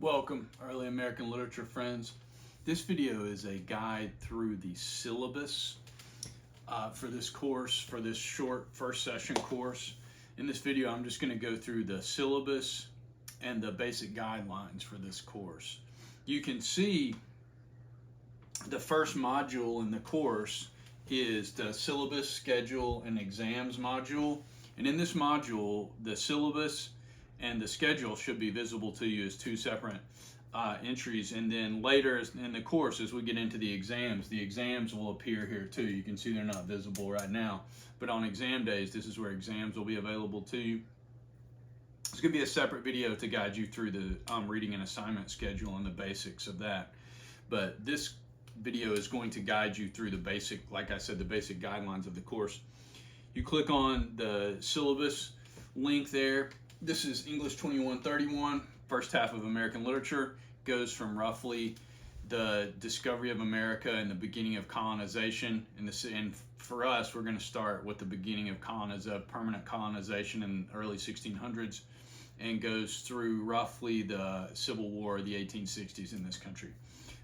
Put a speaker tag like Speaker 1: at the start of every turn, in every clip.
Speaker 1: Welcome, early American literature friends. This video is a guide through the syllabus for this course, for this short first session course. In this video, I'm just going to go through the syllabus and the basic guidelines for this course. You can see the first module in the course is the syllabus, schedule, and exams module. And in this module, the syllabus and the schedule should be visible to you as two separate entries. And then later in the course, as we get into the exams will appear here too. You can see they're not visible right now, but on exam days, this is where exams will be available to you. It's going to be a separate video to guide you through the reading and assignment schedule and the basics of that. But this video is going to guide you through the basic, like I said, the basic guidelines of the course. You click on the syllabus link there. This is English 2131, first half of American literature. Goes from roughly the discovery of America and the beginning of colonization. And for us, we're going to start with the beginning of permanent colonization in the early 1600s, and goes through roughly the Civil War of the 1860s in this country.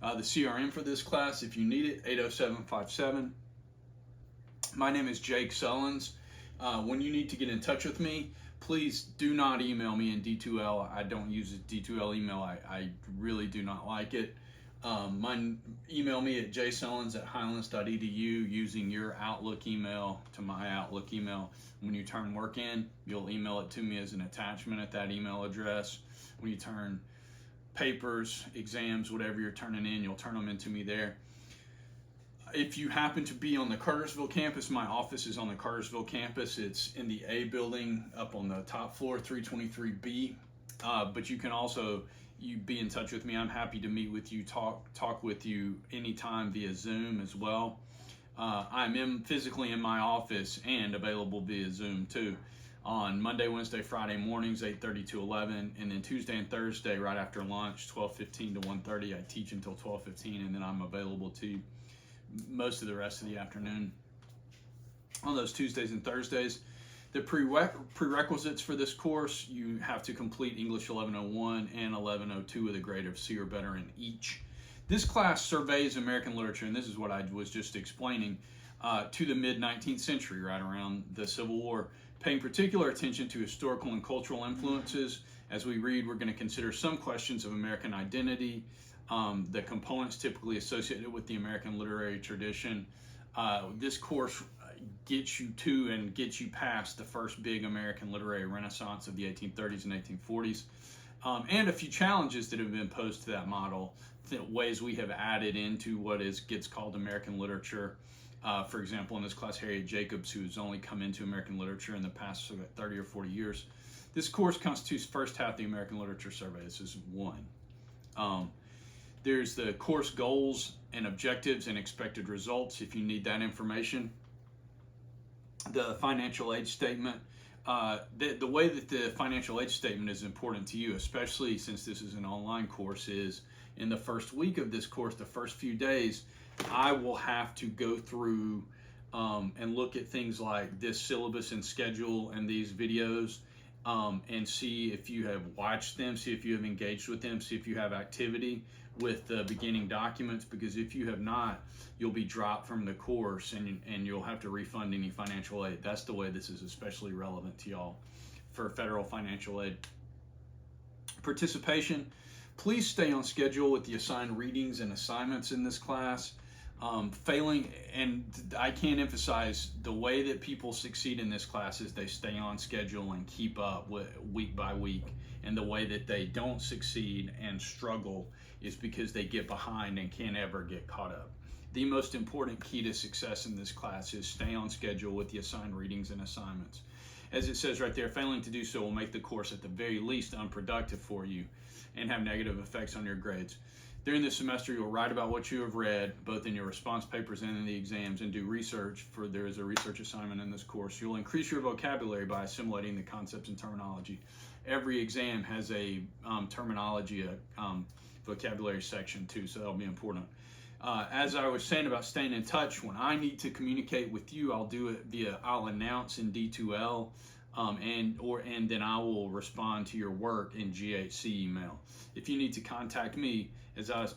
Speaker 1: The CRM for this class, if you need it, 80757. My name is Jake Sullins. When you need to get in touch with me, please do not email me in D2L. I don't use D2L email. I really do not like it. Email me at jsullins@highlands.edu using your Outlook email to my Outlook email. When you turn work in, you'll email it to me as an attachment at that email address. When you turn papers, exams, whatever you're turning in, you'll turn them into me there. If you happen to be on the Cartersville campus, my office is on the Cartersville campus. It's in the A building up on the top floor, 323B. But you can also be in touch with me. I'm happy to meet with you, talk with you anytime via Zoom as well. I'm physically in my office and available via Zoom too on Monday, Wednesday, Friday mornings, 8:30 to 11, and then Tuesday and Thursday right after lunch, 12:15 to 1:30. I teach until 12:15, and then I'm available to most of the rest of the afternoon on those Tuesdays and Thursdays. The prerequisites for this course, you have to complete English 1101 and 1102 with a grade of C or better in each. This class surveys American literature, and this is what I was just explaining, to the mid-19th century, right around the Civil War, paying particular attention to historical and cultural influences. As we read, we're going to consider some questions of American identity, the components typically associated with the American literary tradition. This course gets you to and gets you past the first big American literary renaissance of the 1830s and 1840s, and a few challenges that have been posed to that model, ways we have added into what gets called American literature. For example, in this class, Harriet Jacobs, who's only come into American literature in the past 30 or 40 years. This course constitutes first half of the American literature survey. This is one. There's the course goals and objectives and expected results if you need that information. The financial aid statement. The way that the financial aid statement is important to you, especially since this is an online course, is in the first week of this course, the first few days, I will have to go through and look at things like this syllabus and schedule and these videos, and see if you have watched them, see if you have engaged with them, see if you have activity with the beginning documents, because if you have not, you'll be dropped from the course and you'll have to refund any financial aid. That's the way this is especially relevant to y'all for federal financial aid. Participation. Please stay on schedule with the assigned readings and assignments in this class. Failing, and I can't emphasize, the way that people succeed in this class is they stay on schedule and keep up week by week. And the way that they don't succeed and struggle is because they get behind and can't ever get caught up. The most important key to success in this class is stay on schedule with the assigned readings and assignments. As it says right there, failing to do so will make the course at the very least unproductive for you and have negative effects on your grades. During this semester, you'll write about what you have read, both in your response papers and in the exams, and do research, for there is a research assignment in this course. You'll increase your vocabulary by assimilating the concepts and terminology. Every exam has a terminology, vocabulary section too, so that'll be important. As I was saying about staying in touch, when I need to communicate with you, I'll do it I'll announce in D2L and then I will respond to your work in GHC email. If you need to contact me,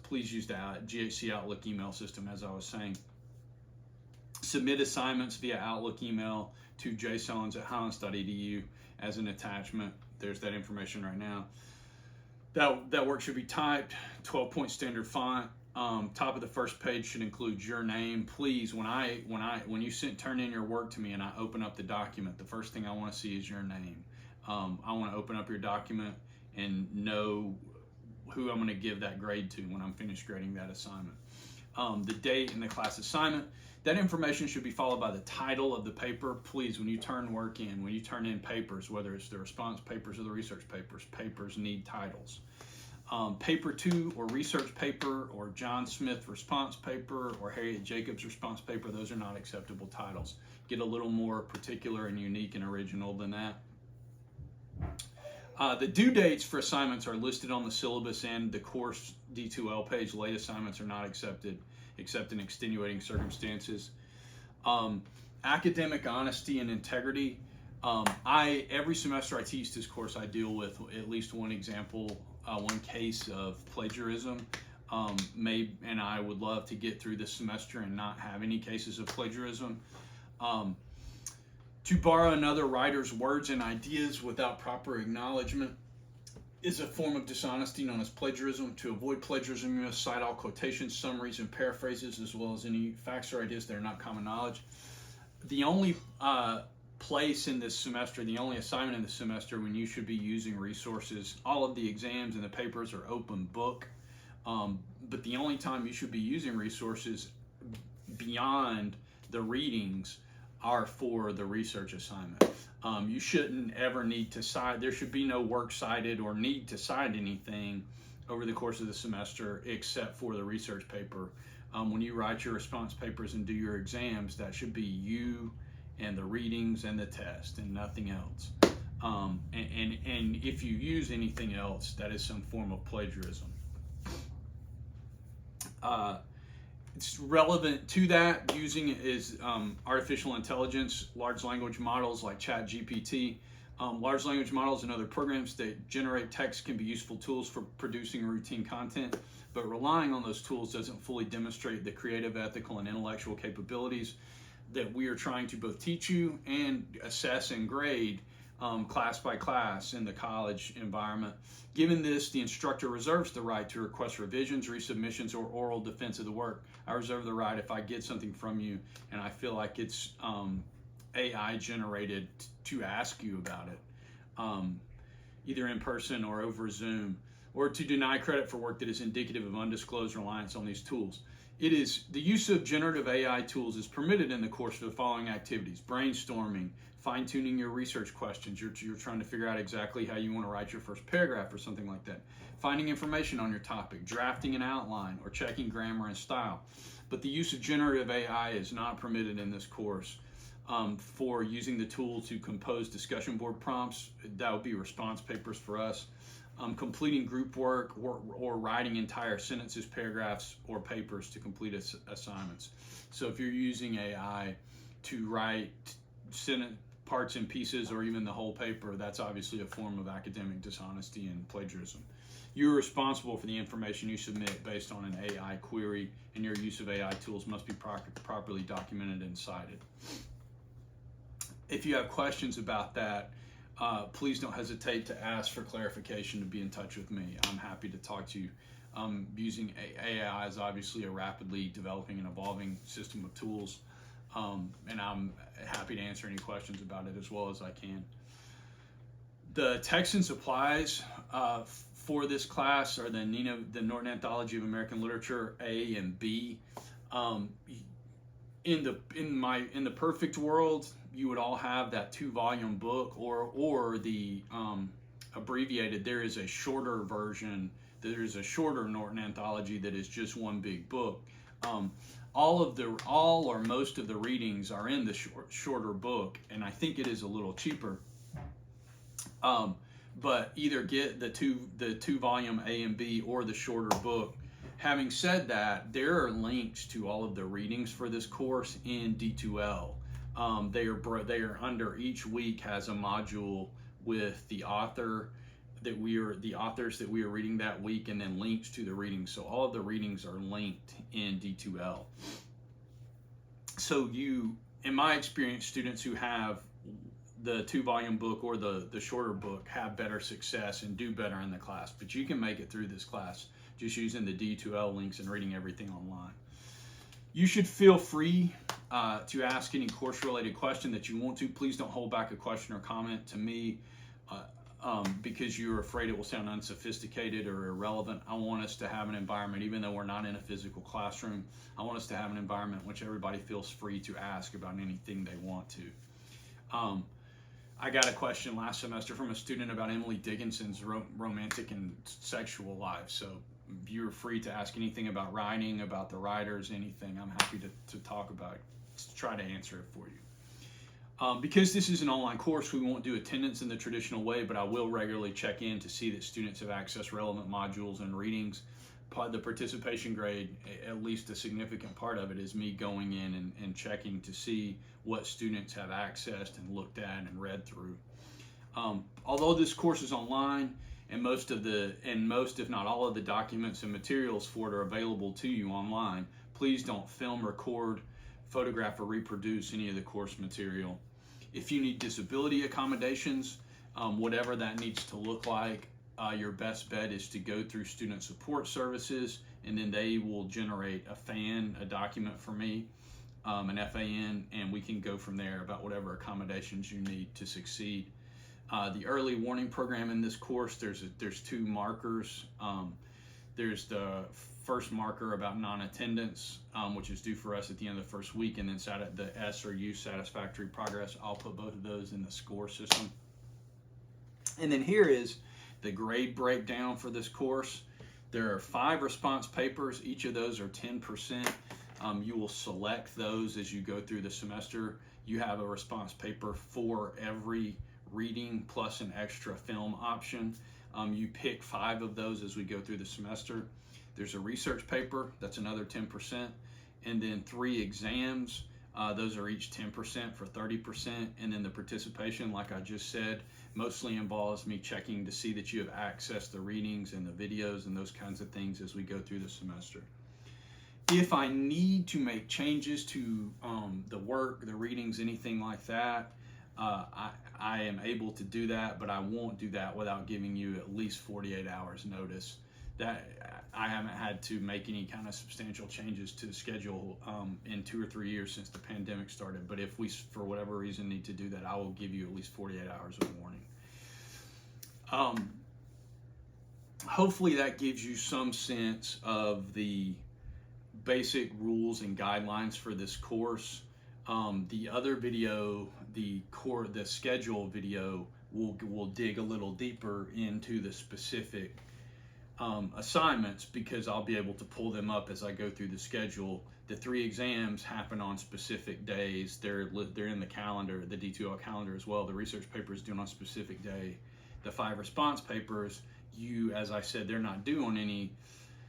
Speaker 1: please use the GHC Outlook email system, as I was saying. Submit assignments via Outlook email to jsellens@highlands.edu as an attachment. There's that information right now. That work should be typed, 12-point standard font. Top of the first page should include your name. Please, when you turn in your work to me and I open up the document, the first thing I want to see is your name. I want to open up your document and know who I'm going to give that grade to when I'm finished grading that assignment. The date and the class assignment. That information should be followed by the title of the paper. Please, when you turn work in, when you turn in papers, whether it's the response papers or the research papers, papers need titles. Paper 2 or research paper or John Smith response paper or Harriet Jacobs response paper, those are not acceptable titles. Get a little more particular and unique and original than that. The due dates for assignments are listed on the syllabus and the course D2L page. Late assignments are not accepted except in extenuating circumstances. Academic honesty and integrity. Every semester I teach this course, I deal with at least one example, one case of plagiarism. And I would love to get through this semester and not have any cases of plagiarism. To borrow another writer's words and ideas without proper acknowledgement is a form of dishonesty known as plagiarism. To avoid plagiarism, you must cite all quotations, summaries, and paraphrases, as well as any facts or ideas that are not common knowledge. The only place in this semester, the only assignment in this semester when you should be using resources, all of the exams and the papers are open book, but the only time you should be using resources beyond the readings are for the research assignment. You shouldn't ever need to cite, there should be no work cited or need to cite anything over the course of the semester except for the research paper. When you write your response papers and do your exams, that should be you and the readings and the test and nothing else. And if you use anything else, that is some form of plagiarism. It's relevant to that. Using is artificial intelligence, large language models like ChatGPT. Large language models and other programs that generate text can be useful tools for producing routine content, but relying on those tools doesn't fully demonstrate the creative, ethical, and intellectual capabilities that we are trying to both teach you and assess and grade class by class in the college environment. Given this, the instructor reserves the right to request revisions, resubmissions, or oral defense of the work. I reserve the right if I get something from you and I feel like it's AI generated to ask you about it, either in person or over Zoom, or to deny credit for work that is indicative of undisclosed reliance on these tools. The use of generative AI tools is permitted in the course for the following activities: brainstorming, fine-tuning your research questions. You're trying to figure out exactly how you want to write your first paragraph or something like that. Finding information on your topic, drafting an outline, or checking grammar and style. But the use of generative AI is not permitted in this course. For using the tool to compose discussion board prompts, that would be response papers for us. Completing group work or writing entire sentences, paragraphs, or papers to complete assignments. So if you're using AI to write sentence parts and pieces or even the whole paper, that's obviously a form of academic dishonesty and plagiarism. You're responsible for the information you submit based on an AI query, and your use of AI tools must be properly documented and cited. If you have questions about that, please don't hesitate to ask for clarification, to be in touch with me. I'm happy to talk to you. Using AI is obviously a rapidly developing and evolving system of tools, and I'm happy to answer any questions about it as well as I can. The text and supplies for this class are the Norton Anthology of American Literature A and B. In the perfect world, you would all have that 2-volume book, or the abbreviated. There is a shorter version. There is a shorter Norton Anthology that is just one big book. All or most of the readings are in the shorter book, and I think it is a little cheaper. But either get the 2-volume A and B or the shorter book. Having said that, there are links to all of the readings for this course in D2L. They are under, each week has a module with the authors that we are reading that week, and then links to the readings. So all of the readings are linked in D2L. So in my experience, students who have the 2-volume book or the shorter book have better success and do better in the class. But you can make it through this class just using the D2L links and reading everything online. You should feel free to ask any course-related question that you want to. Please don't hold back a question or comment to me because you're afraid it will sound unsophisticated or irrelevant. I want us to have an environment, even though we're not in a physical classroom, I want us to have an environment in which everybody feels free to ask about anything they want to. I got a question last semester from a student about Emily Dickinson's romantic and sexual life. So you're free to ask anything about writing, about the writers, anything. I'm happy to talk about it, to try to answer it for you. Because this is an online course, we won't do attendance in the traditional way, but I will regularly check in to see that students have accessed relevant modules and readings. The participation grade, at least a significant part of it, is me going in and checking to see what students have accessed and looked at and read through. Although this course is online, and most if not all of the documents and materials for it are available to you online, please don't film, record, photograph, or reproduce any of the course material. If you need disability accommodations, whatever that needs to look like, your best bet is to go through Student Support Services, and then they will generate a document for me, an FAN, and we can go from there about whatever accommodations you need to succeed. The early warning program in this course, there's 2 markers. There's the first marker about non-attendance, which is due for us at the end of the first week, and then the S or U, satisfactory progress. I'll put both of those in the score system. And then here is the grade breakdown for this course. There are 5 response papers. Each of those are 10%. You will select those as you go through the semester. You have a response paper for every reading plus an extra film option. You pick 5 of those as we go through the semester. There's a research paper, that's another 10%, and then 3 exams. Those are each 10% for 30%, and then the participation, like I just said, mostly involves me checking to see that you have accessed the readings and the videos and those kinds of things as we go through the semester. If I need to make changes to the work, the readings, anything like that, I am able to do that, but I won't do that without giving you at least 48 hours notice. That I haven't had to make any kind of substantial changes to the schedule in 2 or 3 years since the pandemic started. But if we, for whatever reason, need to do that, I will give you at least 48 hours of warning. Hopefully that gives you some sense of the basic rules and guidelines for this course. The other video, the schedule video, will dig a little deeper into the specific assignments, because I'll be able to pull them up as I go through the schedule. The 3 exams happen on specific days. They're in the calendar, the D2L calendar as well. The research paper is due on a specific day. The 5 response papers, as I said, they're not due on any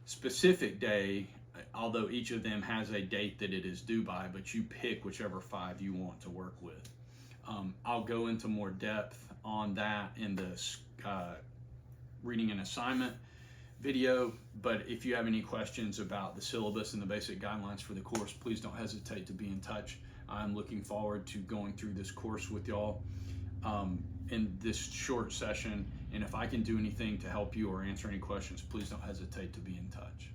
Speaker 1: specific day, although each of them has a date that it is due by, but you pick whichever 5 you want to work with. I'll go into more depth on that in the reading and assignment video, but if you have any questions about the syllabus and the basic guidelines for the course, please don't hesitate to be in touch. I'm looking forward to going through this course with y'all in this short session, and if I can do anything to help you or answer any questions, please don't hesitate to be in touch.